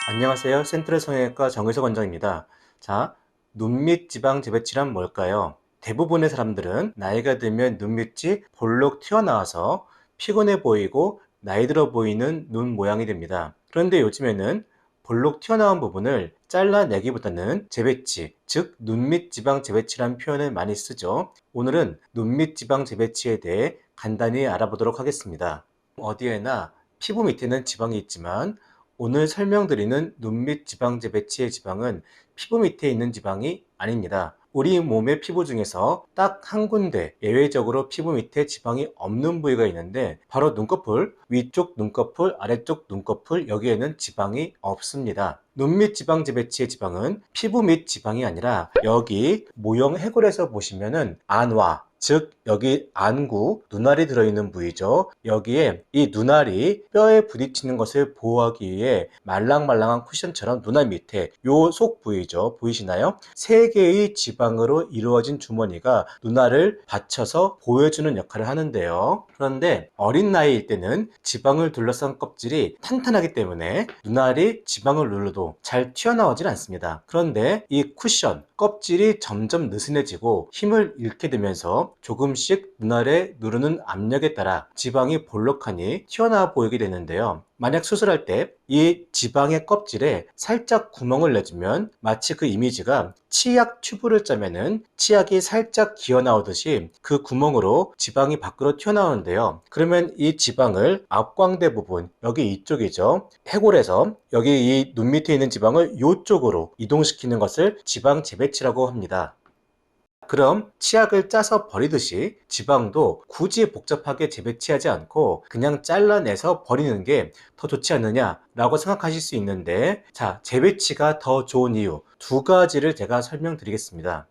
안녕하세요. 센트럴 성형외과 정의석 원장입니다. 자, 눈 밑 지방 재배치란 뭘까요? 대부분의 사람들은 나이가 들면 눈 밑이 볼록 튀어나와서 피곤해 보이고 나이 들어 보이는 눈 모양이 됩니다. 그런데 요즘에는 볼록 튀어나온 부분을 잘라내기보다는 재배치, 즉 눈 밑 지방 재배치란 표현을 많이 쓰죠. 오늘은 눈 밑 지방 재배치에 대해 간단히 알아보도록 하겠습니다. 어디에나 피부 밑에는 지방이 있지만 오늘 설명드리는 눈 밑 지방 재배치의 지방은 피부 밑에 있는 지방이 아닙니다. 우리 몸의 피부 중에서 딱 한 군데 예외적으로 피부 밑에 지방이 없는 부위가 있는데 바로 눈꺼풀, 위쪽 눈꺼풀, 아래쪽 눈꺼풀 여기에는 지방이 없습니다. 눈 밑 지방 재배치의 지방은 피부 밑 지방이 아니라 여기 모형 해골에서 보시면은 안와, 즉 여기 안구, 눈알이 들어있는 부위죠. 여기에 이 눈알이 뼈에 부딪히는 것을 보호하기 위해 말랑말랑한 쿠션처럼 눈알 밑에 요 속 부위죠. 보이시나요? 세 개의 지방으로 이루어진 주머니가 눈알을 받쳐서 보호해주는 역할을 하는데요. 그런데 어린 나이일 때는 지방을 둘러싼 껍질이 탄탄하기 때문에 눈알이 지방을 눌러도 잘 튀어나오질 않습니다. 그런데 이 쿠션, 껍질이 점점 느슨해지고 힘을 잃게 되면서 조금씩 눈알에 누르는 압력에 따라 지방이 볼록하니 튀어나와 보이게 되는데요. 만약 수술할 때 이 지방의 껍질에 살짝 구멍을 내주면 마치 그 이미지가 치약 튜브를 짜면은 치약이 살짝 기어 나오듯이 그 구멍으로 지방이 밖으로 튀어나오는데요. 그러면 이 지방을 앞광대 부분, 여기 이쪽이죠. 해골에서 여기 이 눈 밑에 있는 지방을 이쪽으로 이동시키는 것을 지방 재배치라고 합니다. 그럼 치약을 짜서 버리듯이 지방도 굳이 복잡하게 재배치하지 않고 그냥 잘라내서 버리는 게 더 좋지 않느냐라고 생각하실 수 있는데, 자, 재배치가 더 좋은 이유 두 가지를 제가 설명드리겠습니다.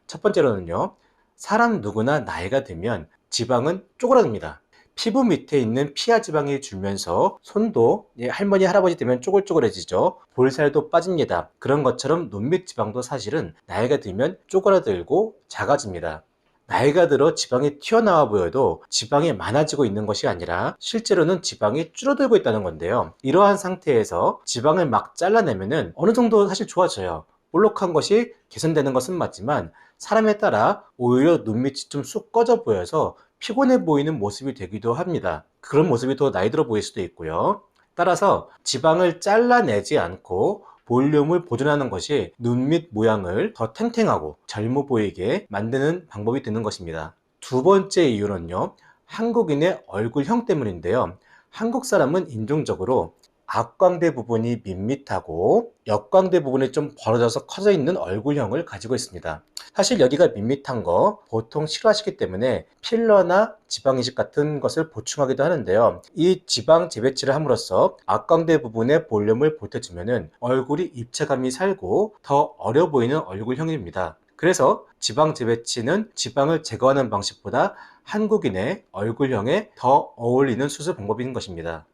첫 번째로는요, 사람 누구나 나이가 들면 지방은 쪼그라듭니다. 피부 밑에 있는 피하 지방이 줄면서 손도 할머니 할아버지 되면 쪼글쪼글해지죠. 볼살도 빠집니다. 그런 것처럼 눈 밑 지방도 사실은 나이가 들면 쪼그라들고 작아집니다. 나이가 들어 지방이 튀어나와 보여도 지방이 많아지고 있는 것이 아니라 실제로는 지방이 줄어들고 있다는 건데요. 이러한 상태에서 지방을 막 잘라내면은 어느 정도 사실 좋아져요. 볼록한 것이 개선되는 것은 맞지만 사람에 따라 오히려 눈 밑이 좀 쑥 꺼져 보여서 피곤해 보이는 모습이 되기도 합니다. 그런 모습이 더 나이 들어 보일 수도 있고요. 따라서 지방을 잘라내지 않고 볼륨을 보존하는 것이 눈 밑 모양을 더 탱탱하고 젊어 보이게 만드는 방법이 되는 것입니다. 두 번째 이유는요, 한국인의 얼굴형 때문인데요. 한국 사람은 인종적으로 앞광대 부분이 밋밋하고 역광대 부분이 좀 벌어져서 커져 있는 얼굴형을 가지고 있습니다. 사실 여기가 밋밋한 거 보통 싫어하시기 때문에 필러나 지방이식 같은 것을 보충하기도 하는데요. 이 지방 재배치를 함으로써 앞광대 부분의 볼륨을 보태주면 얼굴이 입체감이 살고 더 어려 보이는 얼굴형입니다. 그래서 지방 재배치는 지방을 제거하는 방식보다 한국인의 얼굴형에 더 어울리는 수술 방법인 것입니다.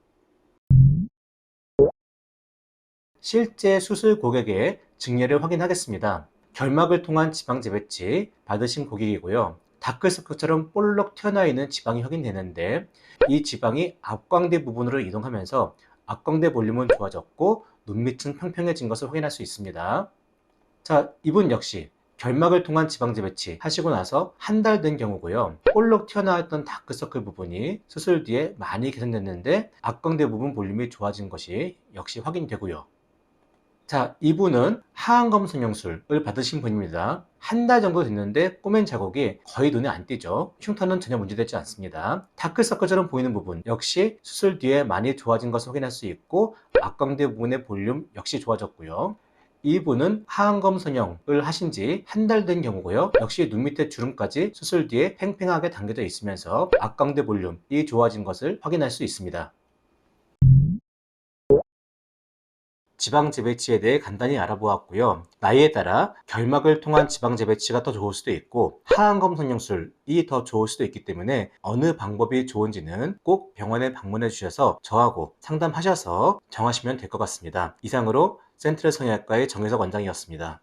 실제 수술 고객의 증례를 확인하겠습니다. 결막을 통한 지방 재배치 받으신 고객이고요. 다크서클처럼 볼록 튀어나와 있는 지방이 확인되는데 이 지방이 앞광대 부분으로 이동하면서 앞광대 볼륨은 좋아졌고 눈 밑은 평평해진 것을 확인할 수 있습니다. 자, 이분 역시 결막을 통한 지방 재배치 하시고 나서 한 달 된 경우고요. 볼록 튀어나왔던 다크서클 부분이 수술 뒤에 많이 개선됐는데 앞광대 부분 볼륨이 좋아진 것이 역시 확인되고요. 자, 이분은 하안검 성형술을 받으신 분입니다. 한 달 정도 됐는데 꼬맨 자국이 거의 눈에 안 띄죠. 흉터는 전혀 문제되지 않습니다. 다크서클처럼 보이는 부분 역시 수술 뒤에 많이 좋아진 것을 확인할 수 있고 앞광대 부분의 볼륨 역시 좋아졌고요. 이분은 하안검 성형을 하신 지 한 달 된 경우고요. 역시 눈 밑에 주름까지 수술 뒤에 팽팽하게 당겨져 있으면서 앞광대 볼륨이 좋아진 것을 확인할 수 있습니다. 지방 재배치에 대해 간단히 알아보았고요. 나이에 따라 결막을 통한 지방 재배치가 더 좋을 수도 있고 하안검 성형술이 더 좋을 수도 있기 때문에 어느 방법이 좋은지는 꼭 병원에 방문해 주셔서 저하고 상담하셔서 정하시면 될 것 같습니다. 이상으로 센트럴 성형외과의 정혜석 원장이었습니다.